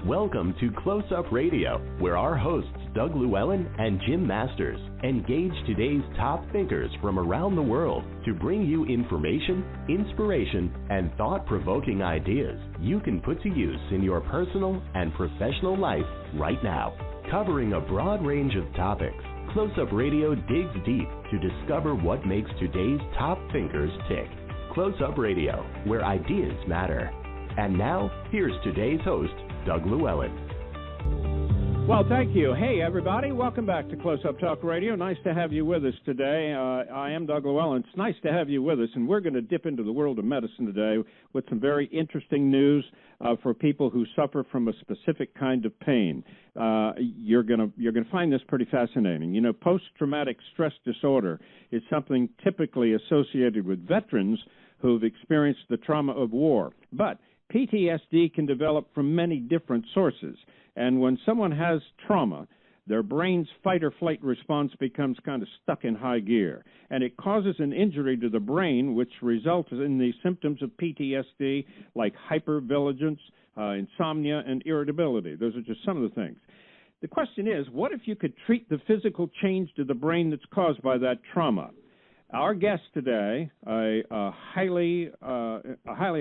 Welcome to Close Up Radio, where our hosts Doug Llewellyn and Jim Masters engage today's top thinkers from around the world to bring you information, inspiration, and thought-provoking ideas you can put to use in your personal and professional life right now. Covering a broad range of topics, Close Up Radio digs deep to discover what makes today's top thinkers tick. Close Up Radio, where ideas matter. And now, here's today's host, Doug Llewellyn. Well, thank you. Hey, everybody. Welcome back to Close Up Talk Radio. Nice to have you with us today. I am Doug Llewellyn. It's nice to have you with us, and we're going to dip into the world of medicine today with some very interesting news for people who suffer from a specific kind of pain. You're going to find this pretty fascinating. You know, post-traumatic stress disorder is something typically associated with veterans who've experienced the trauma of war, but PTSD can develop from many different sources, and when someone has trauma, their brain's fight-or-flight response becomes kind of stuck in high gear, and it causes an injury to the brain, which results in the symptoms of PTSD like hypervigilance, insomnia, and irritability. Those are just some of the things. The question is, what if you could treat the physical change to the brain that's caused by that trauma? Our guest today, a highly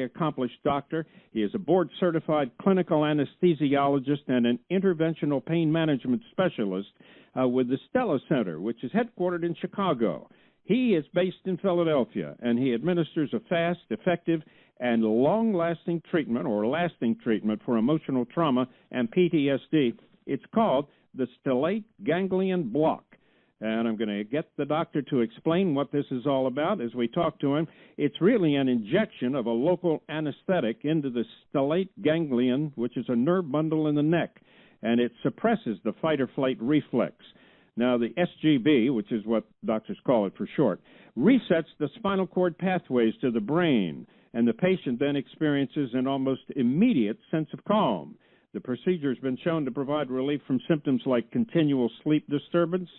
accomplished doctor. He is a board-certified clinical anesthesiologist and an interventional pain management specialist with the Stella Center, which is headquartered in Chicago. He is based in Philadelphia, and he administers a fast, effective, and long-lasting treatment or lasting treatment for emotional trauma and PTSD. It's called the Stellate Ganglion Block. And I'm going to get the doctor to explain what this is all about as we talk to him. It's really an injection of a local anesthetic into the stellate ganglion, which is a nerve bundle in the neck, and it suppresses the fight-or-flight reflex. Now, the SGB, which is what doctors call it for short, resets the spinal cord pathways to the brain, and the patient then experiences an almost immediate sense of calm. The procedure has been shown to provide relief from symptoms like continual sleep disturbance,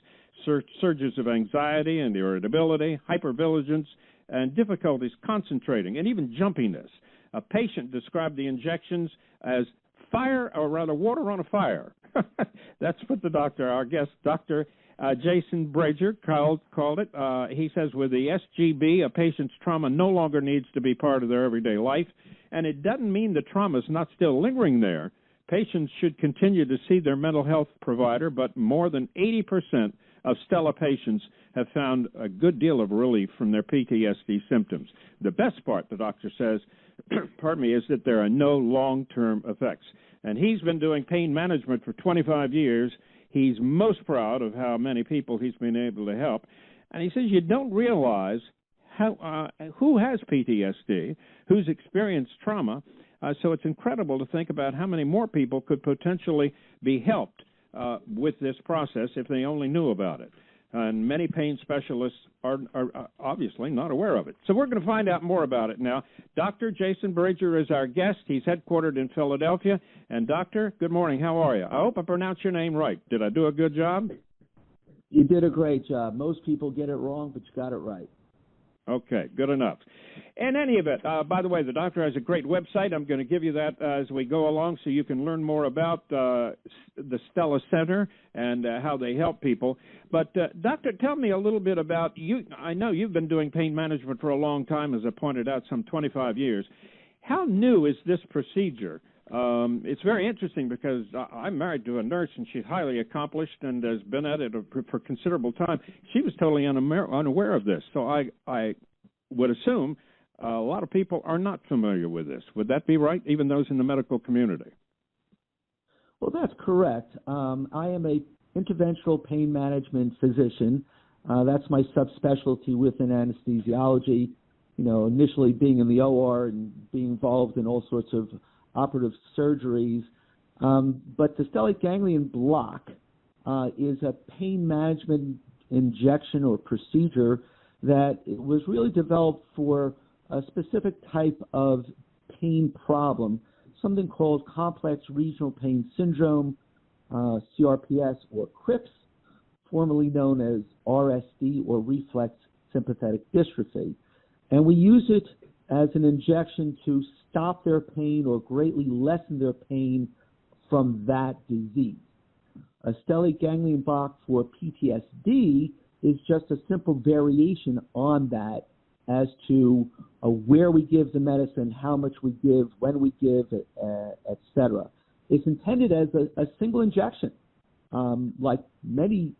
surges of anxiety and irritability, hypervigilance, and difficulties concentrating, and even jumpiness. A patient described the injections as fire, or rather water on a fire. That's what the doctor, our guest, Dr. Jason Brajer, called it. He says with the SGB, a patient's trauma no longer needs to be part of their everyday life, and it doesn't mean the trauma is not still lingering there. Patients should continue to see their mental health provider, but more than 80% of Stella patients have found a good deal of relief from their PTSD symptoms. The best part, the doctor says, pardon me, is that there are no long-term effects. And he's been doing pain management for 25 years. He's most proud of how many people he's been able to help. And he says you don't realize who has PTSD, who's experienced trauma. So it's incredible to think about how many more people could potentially be helped with this process if they only knew about it. And many pain specialists are obviously not aware of it. So we're going to find out more about it now. Dr. Jason Brajer is our guest. He's headquartered in Philadelphia. And, Doctor, good morning. How are you? I hope I pronounced your name right. Did I do a good job? You did a great job. Most people get it wrong, but you got it right. Okay, good enough. In any event, by the way, the doctor has a great website. I'm going to give you that as we go along so you can learn more about the Stella Center and how they help people. But, Doctor, tell me a little bit about you. I know you've been doing pain management for a long time, as I pointed out, some 25 years. How new is this procedure? It's very interesting because I'm married to a nurse, and she's highly accomplished and has been at it for considerable time. She was totally unaware of this. So I would assume a lot of people are not familiar with this. Would that be right, even those in the medical community? Well, that's correct. I am a interventional pain management physician. That's my subspecialty within anesthesiology. You know, initially being in the OR and being involved in all sorts of operative surgeries. But the stellate ganglion block is a pain management injection or procedure that was really developed for a specific type of pain problem, something called complex regional pain syndrome, CRPS, or CRIPS, formerly known as RSD, or reflex sympathetic dystrophy. And we use it as an injection to stop their pain or greatly lessen their pain from that disease. A stellate ganglion block for PTSD is just a simple variation on that as to where we give the medicine, how much we give, when we give, et cetera. It's intended as a single injection. Like many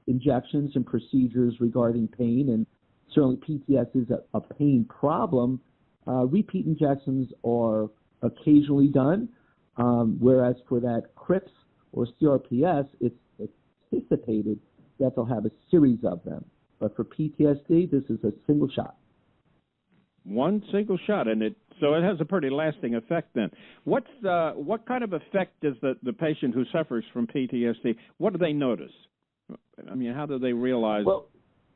injections and procedures regarding pain, and certainly PTSD is a pain problem, repeat injections are occasionally done, whereas for that CRIPS or CRPS, it's anticipated that they'll have a series of them. But for PTSD, this is a single shot. One single shot, and so it has a pretty lasting effect then. What kind of effect does the patient who suffers from PTSD, what do they notice? I mean, how do they realize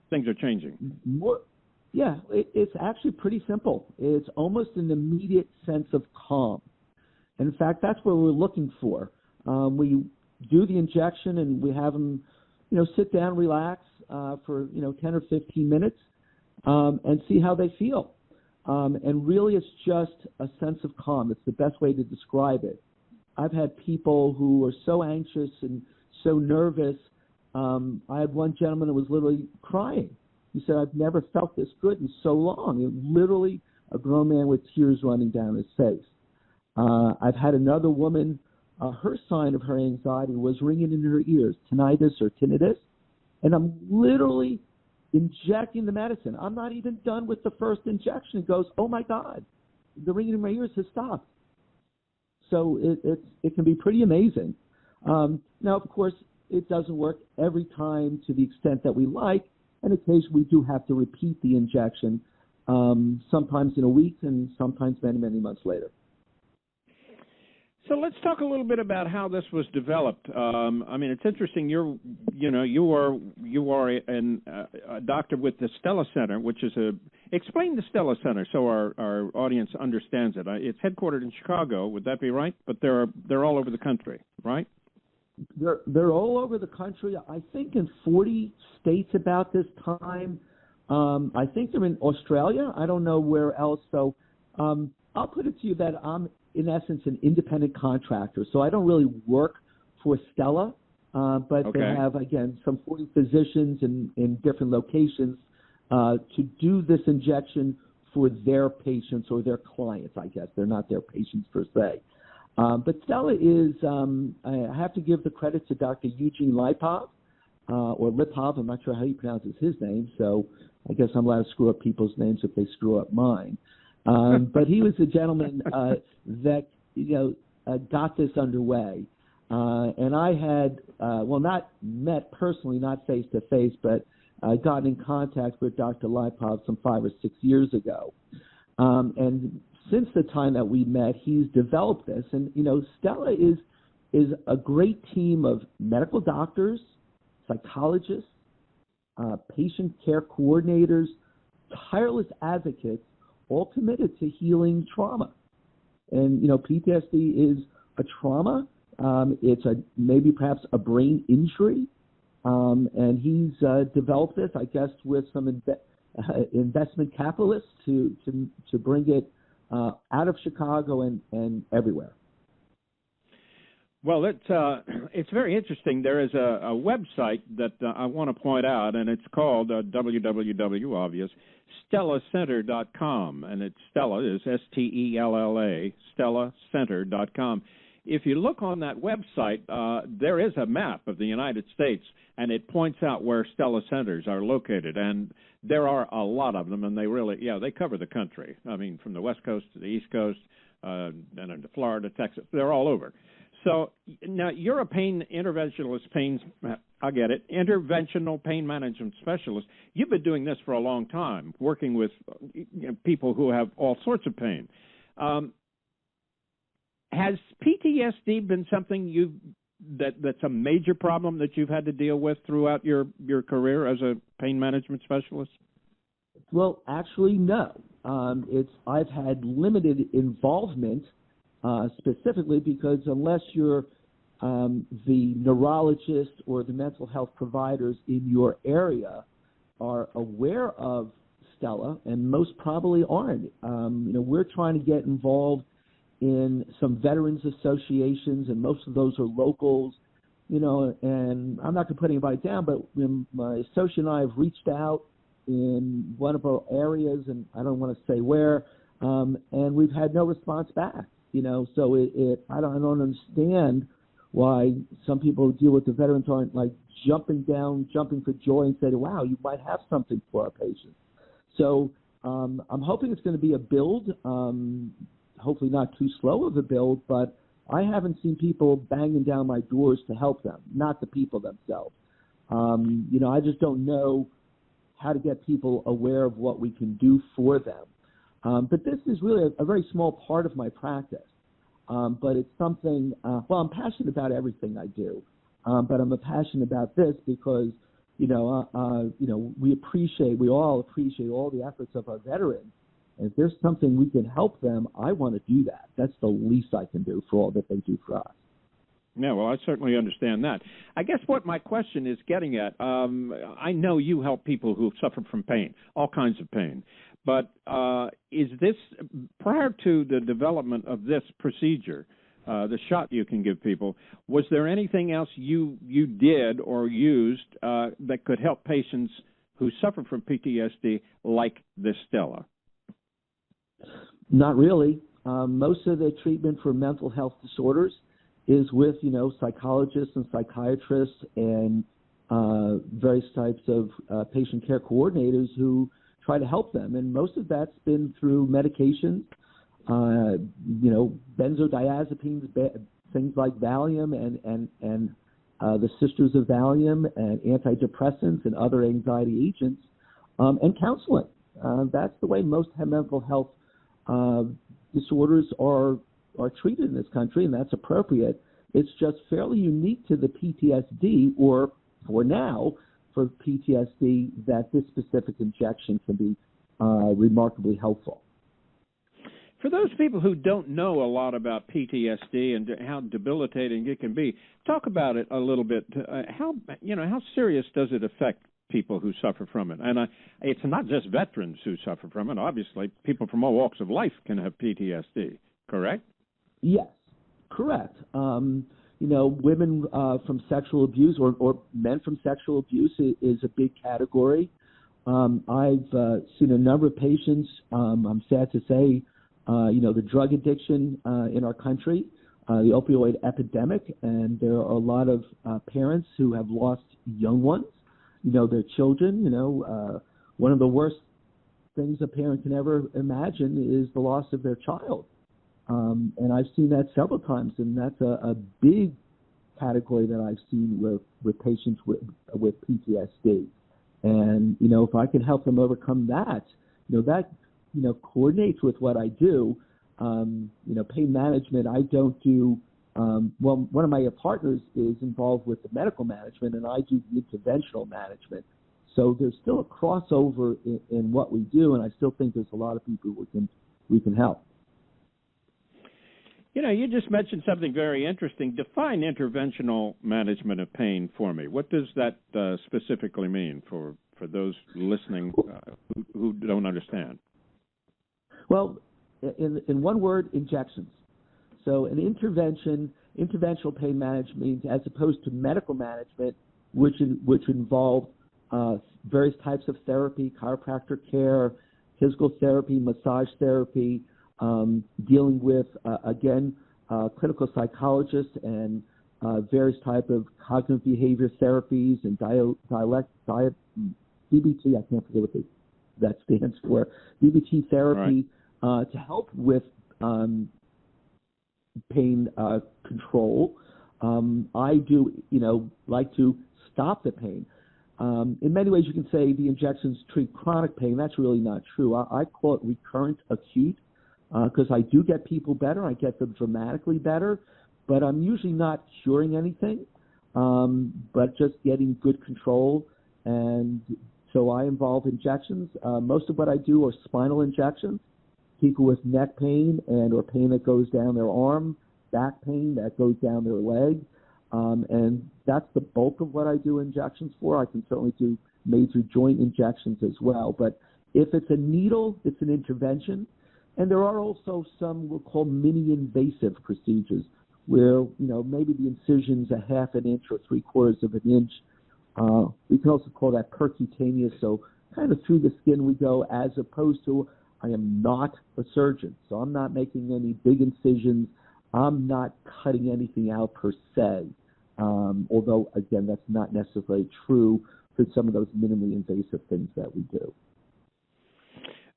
things are changing? It's actually pretty simple. It's almost an immediate sense of calm. And in fact, that's what we're looking for. We do the injection and we have them, sit down, relax for 10 or 15 minutes and see how they feel. And really, it's just a sense of calm. It's the best way to describe it. I've had people who are so anxious and so nervous. I had one gentleman who was literally crying. He said, "I've never felt this good in so long." And literally, a grown man with tears running down his face. I've had another woman, her sign of her anxiety was ringing in her ears, tinnitus or tinnitus. And I'm literally injecting the medicine. I'm not even done with the first injection. It goes, "Oh my God, the ringing in my ears has stopped." So it can be pretty amazing. Now, of course, it doesn't work every time to the extent that we like, and occasionally we do have to repeat the injection, sometimes in a week and sometimes many, many months later. So let's talk a little bit about how this was developed. I mean, it's interesting. You are a doctor with the Stella Center, which is explain the Stella Center so our audience understands it. It's headquartered in Chicago. Would that be right? But they're all over the country, right? They're all over the country. I think in 40 states about this time. I think they're in Australia. I don't know where else. So I'll put it to you that I'm, in essence, an independent contractor. So I don't really work for Stella, but They have, again, some 40 physicians in different locations to do this injection for their patients or their clients, I guess. They're not their patients per se. But Stella is, I have to give the credit to Dr. Eugene Lipov, or Lipov, I'm not sure how he pronounces his name, so I guess I'm allowed to screw up people's names if they screw up mine. But he was the gentleman that got this underway, and I had not met personally, not face to face, but gotten in contact with Dr. Lipov some 5 or 6 years ago, and since the time that we met, he's developed this, and Stella is a great team of medical doctors, psychologists, patient care coordinators, tireless advocates, all committed to healing trauma. And, PTSD is a trauma. It's maybe perhaps a brain injury. And he's developed this, I guess, with some investment capitalists to bring it out of Chicago and everywhere. Well, it's very interesting. There is a website that I want to point out, and it's called www, obvious, stellacenter.com, and it's Stella is STELLA, stellacenter.com. If you look on that website, there is a map of the United States, and it points out where Stella Centers are located, and there are a lot of them, and they cover the country. I mean, from the West Coast to the East Coast, and into Florida, Texas, they're all over. So now you're a interventional pain management specialist. You've been doing this for a long time, working with people who have all sorts of pain. Has PTSD been something that's a major problem that you've had to deal with throughout your career as a pain management specialist? Well, actually, no. I've had limited involvement. Specifically because unless you're the neurologist or the mental health providers in your area are aware of Stella, and most probably aren't. We're trying to get involved in some veterans associations, and most of those are locals, and I'm not going to put anybody down, but when my associate and I have reached out in one of our areas, and I don't want to say where, and we've had no response back, so I don't understand why some people who deal with the veterans aren't like jumping for joy and saying, wow, you might have something for our patients. So I'm hoping it's going to be a build, hopefully not too slow of a build, but I haven't seen people banging down my doors to help them, not the people themselves. I just don't know how to get people aware of what we can do for them. But this is really a very small part of my practice. But it's something, I'm passionate about everything I do. But I'm passionate about this because, we all appreciate all the efforts of our veterans. And if there's something we can help them, I want to do that. That's the least I can do for all that they do for us. Yeah, well, I certainly understand that. I guess what my question is getting at, I know you help people who suffer from pain, all kinds of pain. But is this, prior to the development of this procedure, the shot you can give people, was there anything else you did or used that could help patients who suffer from PTSD like this, Stella? Not really. Most of the treatment for mental health disorders is with, psychologists and psychiatrists and various types of patient care coordinators who try to help them. And most of that's been through medications, benzodiazepines, things like Valium and the Sisters of Valium and antidepressants and other anxiety agents, and counseling. That's the way most mental health disorders are treated in this country, and that's appropriate. It's just fairly unique to the PTSD, or for now, for PTSD, that this specific injection can be remarkably helpful. For those people who don't know a lot about PTSD and how debilitating it can be, talk about it a little bit. How serious does it affect people who suffer from it? And it's not just veterans who suffer from it. Obviously, people from all walks of life can have PTSD, correct? Yes, correct. Women from sexual abuse or men from sexual abuse is a big category. I've seen a number of patients, I'm sad to say, the drug addiction in our country, the opioid epidemic, and there are a lot of parents who have lost young ones, their children. One of the worst things a parent can ever imagine is the loss of their child. And I've seen that several times, and that's a big category that I've seen with patients with PTSD. And, if I can help them overcome that, that coordinates with what I do. Pain management, I don't do, one of my partners is involved with the medical management, and I do the interventional management. So there's still a crossover in what we do, and I still think there's a lot of people we can help. You just mentioned something very interesting. Define interventional management of pain for me. What does that specifically mean for those listening who don't understand? Well, in one word, injections. So an interventional pain management means, as opposed to medical management, which involved various types of therapy, chiropractor care, physical therapy, massage therapy, dealing with, clinical psychologists and various type of cognitive behavior therapies and DBT, I can't forget what that stands for, DBT therapy, right, to help with pain control. I do, like to stop the pain. In many ways, you can say the injections treat chronic pain. That's really not true. I call it recurrent acute, because I do get people better. I get them dramatically better, but I'm usually not curing anything, but just getting good control. And so I involve injections. Most of what I do are spinal injections, people with neck pain or pain that goes down their arm, back pain that goes down their leg. And that's the bulk of what I do injections for. I can certainly do major joint injections as well. But if it's a needle, it's an intervention. And there are also some we'll call mini-invasive procedures where, maybe the incision's a half an inch or 3/4 of an inch. We can also call that percutaneous, so kind of through the skin we go, as opposed to I am not a surgeon, so I'm not making any big incisions. I'm not cutting anything out per se, although, again, that's not necessarily true for some of those minimally invasive things that we do.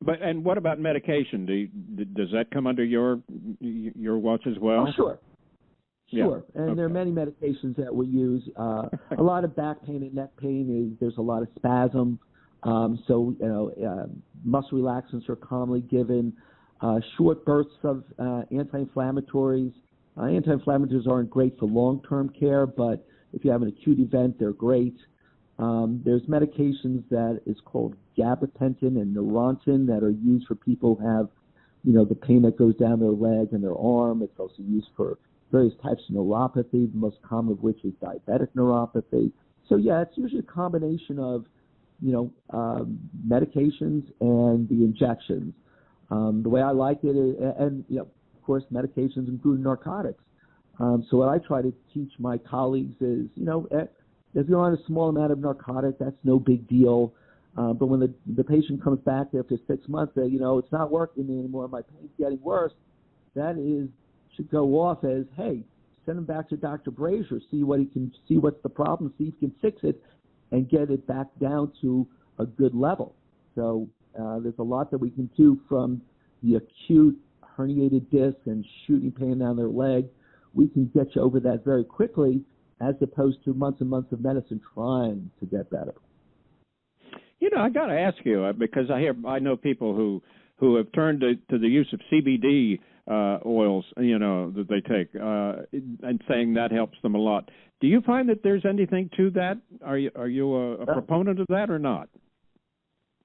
And what about medication? Does that come under your watch as well? Oh, sure. Sure, yeah. And okay. there are many medications that we use. A lot of back pain and neck pain there's a lot of spasm. So muscle relaxants are commonly given. Short bursts of anti-inflammatories. Anti-inflammatories aren't great for long-term care, but if you have an acute event, they're great. There's medications that is called gabapentin and Neurontin that are used for people who have, the pain that goes down their leg and their arm. It's also used for various types of neuropathy, the most common of which is diabetic neuropathy. So, yeah, it's usually a combination of, medications and the injections. The way I like it is, and, of course, medications include narcotics. So what I try to teach my colleagues is, if you're on a small amount of narcotic, that's no big deal. But when the patient comes back after 6 months, it's not working anymore, my pain's getting worse, that should go off as, hey, send him back to Dr. Brajer, see what's the problem, see if he can fix it, and get it back down to a good level. So there's a lot that we can do from the acute herniated disc and shooting pain down their leg. We can get you over that very quickly, as opposed to months and months of medicine trying to get better. I got to ask you, because I know people who have turned to the use of CBD oils, that they take, and saying that helps them a lot. Do you find that there's anything to that? Are you a proponent of that or not?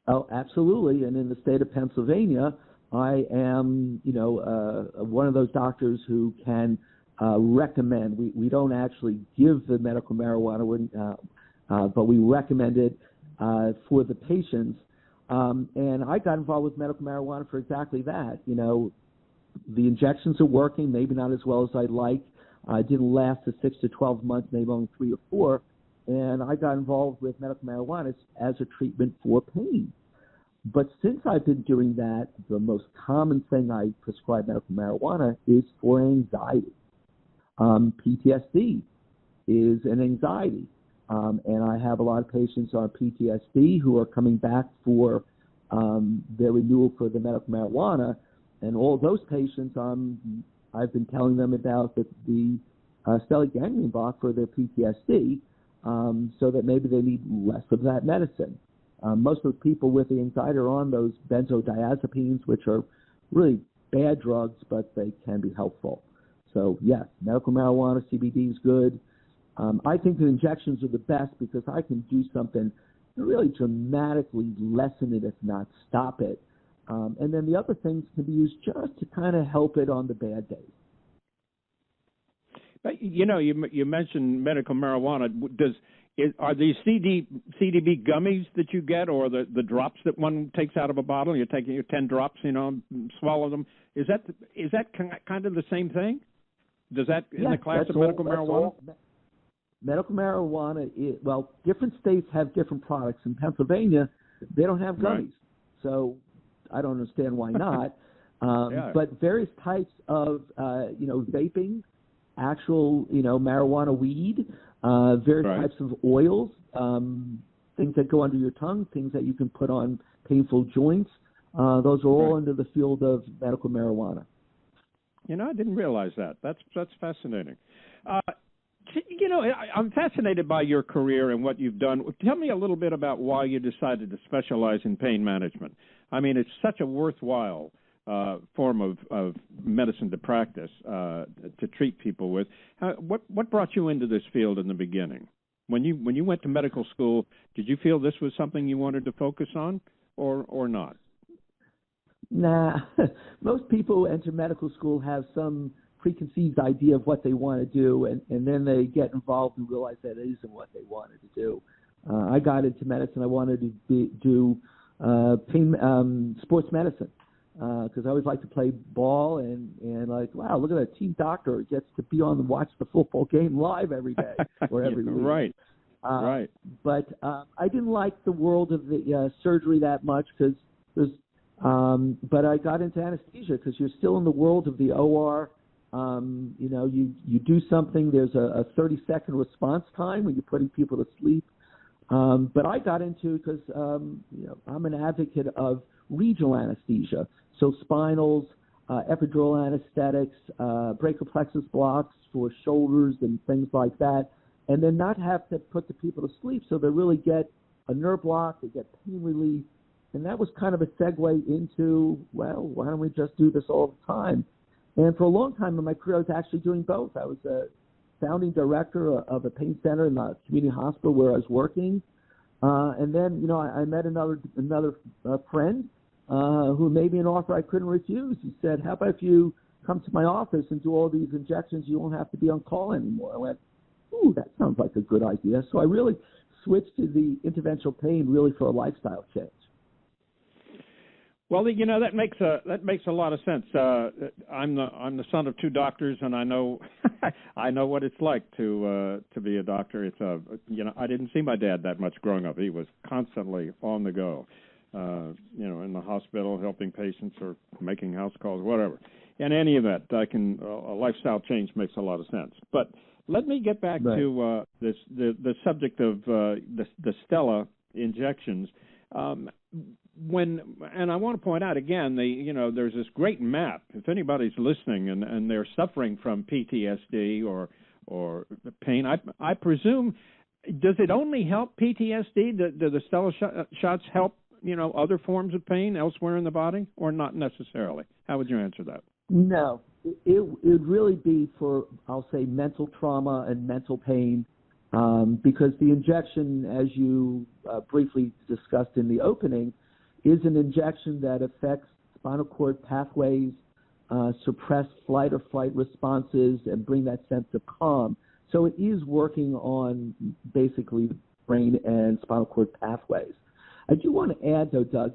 Oh, absolutely. And in the state of Pennsylvania, I am, one of those doctors who can recommend. We don't actually give the medical marijuana, but we recommend it for the patients. And I got involved with medical marijuana for exactly that. The injections are working, maybe not as well as I'd like. It didn't last the 6 to 12 months, maybe only 3 or 4. And I got involved with medical marijuana as a treatment for pain. But since I've been doing that, the most common thing I prescribe medical marijuana is for anxiety. PTSD is an anxiety. And I have a lot of patients on PTSD who are coming back for their renewal for the medical marijuana. And all those patients, I've been telling them about the Stellate Ganglion Block for their PTSD, so that maybe they need less of that medicine. Most of the people with the anxiety are on those benzodiazepines, which are really bad drugs, but they can be helpful. So, yes, medical marijuana, CBD is good. I think the injections are the best because I can do something to really dramatically lessen it, if not stop it. And then the other things can be used just to kind of help it on the bad days. But, you mentioned medical marijuana. Are these CBD gummies that you get, or the drops that one takes out of a bottle? You're taking your 10 drops, swallow them. Is that kind of the same thing? Does that in the class of medical marijuana? Medical marijuana different states have different products. In Pennsylvania, they don't have gummies, right. So I don't understand why not. But various types of vaping, actual marijuana weed, various right. types of oils, things that go under your tongue, things that you can put on painful joints. Those are all under the field of medical marijuana. I didn't realize that. That's fascinating. I'm fascinated by your career and what you've done. Tell me a little bit about why you decided to specialize in pain management. I mean, it's such a worthwhile form of medicine to practice, to treat people with. What brought you into this field in the beginning? When you went to medical school, did you feel this was something you wanted to focus on or not? Nah. Most people who enter medical school have some preconceived idea of what they want to do, and then they get involved and realize that it isn't what they wanted to do. I got into medicine. I wanted to do sports medicine. because I always like to play ball, and like, wow, look at that team doctor gets to be on and watch the football game live every day or every week. Right. Right. But I didn't like the world of the surgery that much because but I got into anesthesia because you're still in the world of the OR. You do something, there's a 30-second response time when you're putting people to sleep. But I got into because, I'm an advocate of regional anesthesia. So spinals, epidural anesthetics, brachioplexus blocks for shoulders and things like that. And then not have to put the people to sleep so they really get a nerve block, they get pain relief. And that was kind of a segue into, well, why don't we just do this all the time? And for a long time in my career, I was actually doing both. I was a founding director of a pain center in the community hospital where I was working. And then, I met another friend who made me an offer I couldn't refuse. He said, how about if you come to my office and do all these injections? You won't have to be on call anymore. I went, ooh, that sounds like a good idea. So I really switched to the interventional pain really for a lifestyle change. Well, that makes a lot of sense. I'm the son of two doctors, and I know I know what it's like to be a doctor. It's I didn't see my dad that much growing up. He was constantly on the go, in the hospital helping patients or making house calls, whatever. In any event, a lifestyle change makes a lot of sense. But let me get back to the subject of the Stella injections. And I want to point out again, there's this great map. If anybody's listening and they're suffering from PTSD or pain, I presume, does it only help PTSD? Do the Stella shots help, other forms of pain elsewhere in the body, or not necessarily? How would you answer that? No, it would really be for, I'll say, mental trauma and mental pain. Because the injection, as you briefly discussed in the opening, is an injection that affects spinal cord pathways, suppress flight or flight responses, and bring that sense of calm. So it is working on basically brain and spinal cord pathways. I do want to add, though, Doug,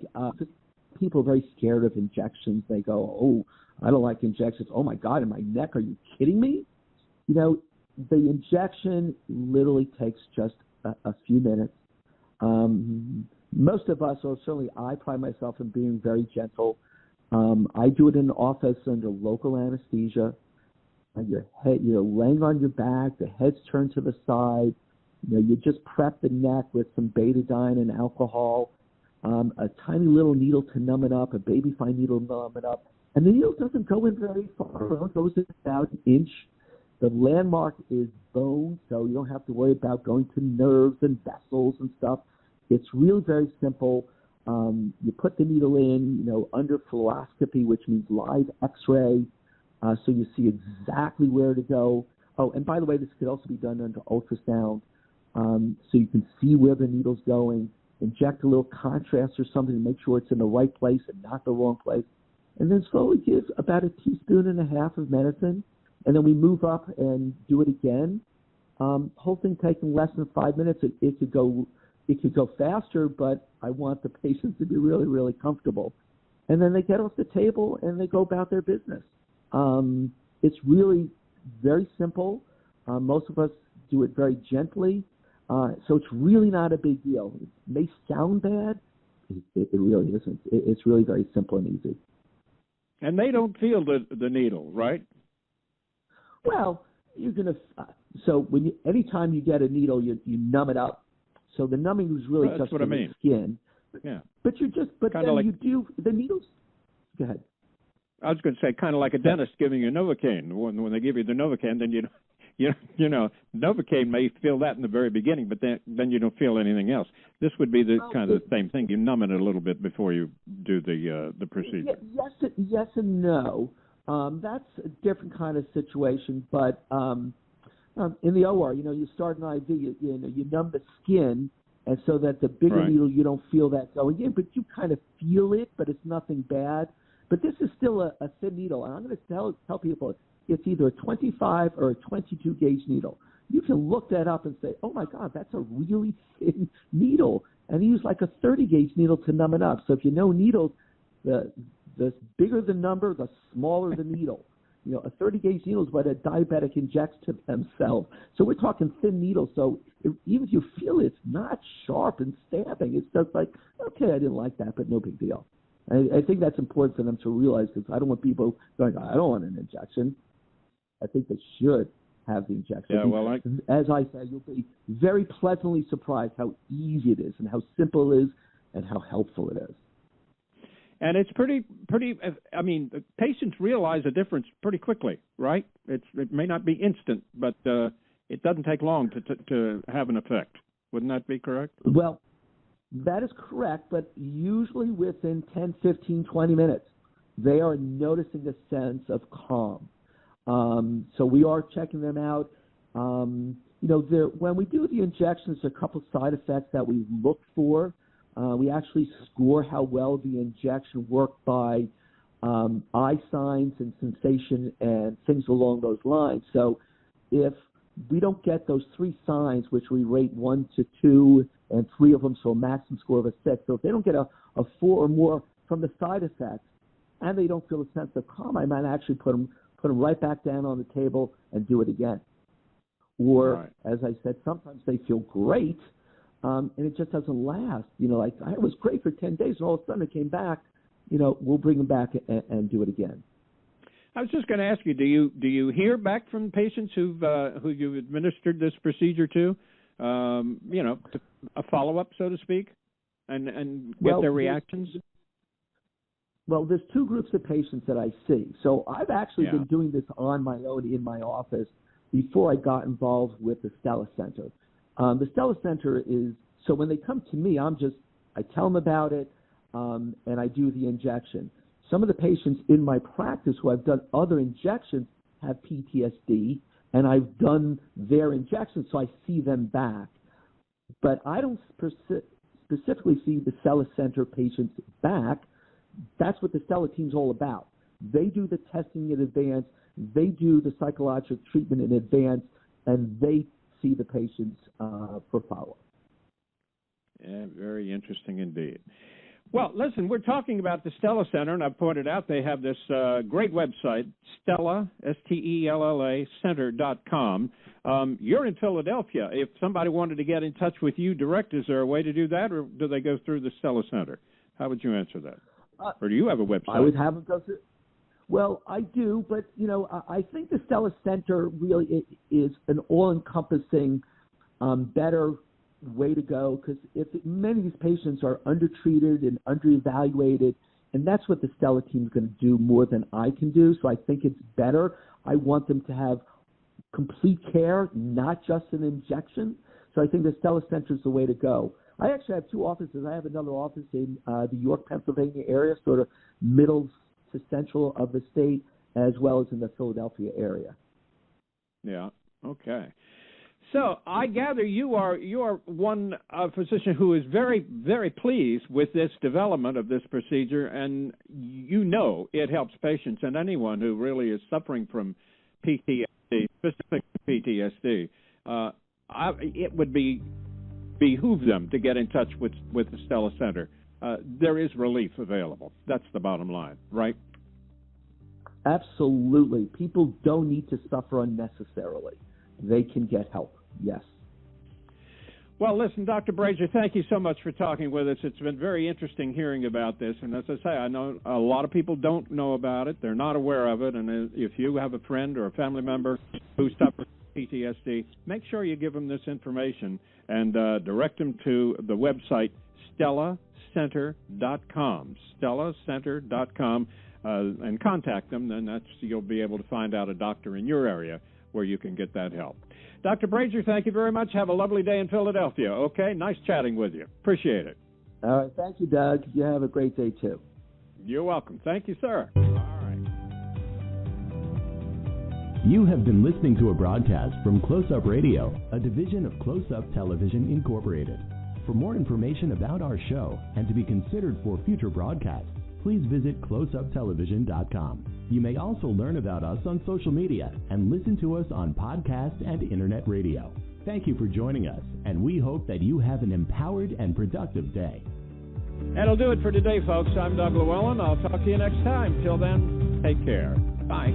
people are very scared of injections. They go, oh, I don't like injections. Oh, my God, in my neck, are you kidding me? The injection literally takes just a few minutes. Most of us, or certainly I pride myself in being very gentle. I do it in the office under local anesthesia. Your head, you're laying on your back, the head's turned to the side. You just prep the neck with some betadine and alcohol, a tiny little needle to numb it up, a baby fine needle to numb it up. And the needle doesn't go in very far. It goes in about an inch. The landmark is bone, so you don't have to worry about going to nerves and vessels and stuff. It's really very simple. You put the needle in, under fluoroscopy, which means live X-ray, so you see exactly where to go. Oh, and by the way, this could also be done under ultrasound, so you can see where the needle's going, inject a little contrast or something to make sure it's in the right place and not the wrong place, and then slowly give about a teaspoon and a half of medicine. And then we move up and do it again. Whole thing taking less than 5 minutes. It could go faster, but I want the patients to be really, really comfortable. And then they get off the table and they go about their business. It's really very simple. Most of us do it very gently, so it's really not a big deal. It may sound bad. It really isn't. It's really very simple and easy. And they don't feel the needle, right? Well, you're gonna. So anytime you get a needle, you numb it up. So the numbing is really just for the skin. Yeah. But you do the needles. Go ahead. I was going to say kind of like a dentist giving you Novocaine. When they give you the Novocaine, then Novocaine may feel that in the very beginning, but then you don't feel anything else. This would be the same thing. You numb it a little bit before you do the procedure. Yes and no. That's a different kind of situation, but in the OR, you start an IV, you numb the skin, and so that the bigger needle, you don't feel that going in, but you kind of feel it, but it's nothing bad. But this is still a thin needle, and I'm going to tell people it's either a 25 or a 22 gauge needle. You can look that up and say, oh, my God, that's a really thin needle, and use like a 30 gauge needle to numb it up. So if you know needles, the the bigger the number, the smaller the needle. You know, a 30-gauge needle is what a diabetic injects to themselves. So we're talking thin needles. So even if you feel it's not sharp and stabbing, it's just like, okay, I didn't like that, but no big deal. I think that's important for them to realize, because I don't want people going, I don't want an injection. I think they should have the injection. Yeah, well, as I said, you'll be very pleasantly surprised how easy it is and how simple it is and how helpful it is. And it's pretty. I mean, the patients realize a difference pretty quickly, right? It may not be instant, but it doesn't take long to have an effect. Wouldn't that be correct? Well, that is correct, but usually within 10, 15, 20 minutes, they are noticing a sense of calm. So we are checking them out. You know, when we do the injections, there are a couple of side effects that we look for. We actually score how well the injection worked by eye signs and sensation and things along those lines. So if we don't get those three signs, which we rate 1 to 2 and 3 of them, so a maximum score of a 6. So if they don't get a 4 or more from the side effects and they don't feel a sense of calm, I might actually put them right back down on the table and do it again. Or, right, as I said, sometimes they feel great, and it just doesn't last. You know, like, I was great for 10 days, and all of a sudden it came back. You know, we'll bring them back and do it again. I was just going to ask you, do you hear back from patients who you've administered this procedure to? You know, a follow-up, so to speak, and get their reactions? Well, there's two groups of patients that I see. So I've actually been doing this on my own in my office before I got involved with the Stella Center. The Stella Center is, so when they come to me, I tell them about it, and I do the injection. Some of the patients in my practice who I've done other injections have PTSD, and I've done their injections, so I see them back. But I don't specifically see the Stella Center patients back. That's what the Stella team's all about. They do the testing in advance, they do the psychological treatment in advance, and they see the patients for follow-up. Yeah, very interesting indeed. Well, listen, we're talking about the Stella Center, and I pointed out they have this great website, Stella, Stella, center.com. You're in Philadelphia. If somebody wanted to get in touch with you direct, is there a way to do that, or do they go through the Stella Center? How would you answer that? Or do you have a website? I would have them go through. Well, I do, but, you know, I think the Stella Center really is an all-encompassing, better way to go, because many of these patients are undertreated and underevaluated, and that's what the Stella team is going to do more than I can do, so I think it's better. I want them to have complete care, not just an injection, so I think the Stella Center is the way to go. I actually have two offices. I have another office in the York, Pennsylvania area, sort of middle to central of the state, as well as in the Philadelphia area. Yeah, okay. So I gather you are one physician who is very, very pleased with this development of this procedure, and you know it helps patients and anyone who really is suffering from PTSD, specific PTSD. It would behoove them to get in touch with the Stella Center. There is relief available. That's the bottom line, right? Absolutely. People don't need to suffer unnecessarily. They can get help, yes. Well, listen, Dr. Brajer, thank you so much for talking with us. It's been very interesting hearing about this. And as I say, I know a lot of people don't know about it. They're not aware of it. And if you have a friend or a family member who suffers PTSD, make sure you give them this information and direct them to the website stellacenter.com, stellacenter.com, and contact them. Then you'll be able to find out a doctor in your area where you can get that help. Dr. Brajer, thank you very much. Have a lovely day in Philadelphia. Okay, nice chatting with you. Appreciate it. All right, thank you, Doug. You have a great day, too. You're welcome. Thank you, sir. All right. You have been listening to a broadcast from Close Up Radio, a division of Close Up Television Incorporated. For more information about our show and to be considered for future broadcasts, please visit closeuptelevision.com. You may also learn about us on social media and listen to us on podcast and internet radio. Thank you for joining us, and we hope that you have an empowered and productive day. That'll do it for today, folks. I'm Doug Llewellyn. I'll talk to you next time. Till then, take care. Bye.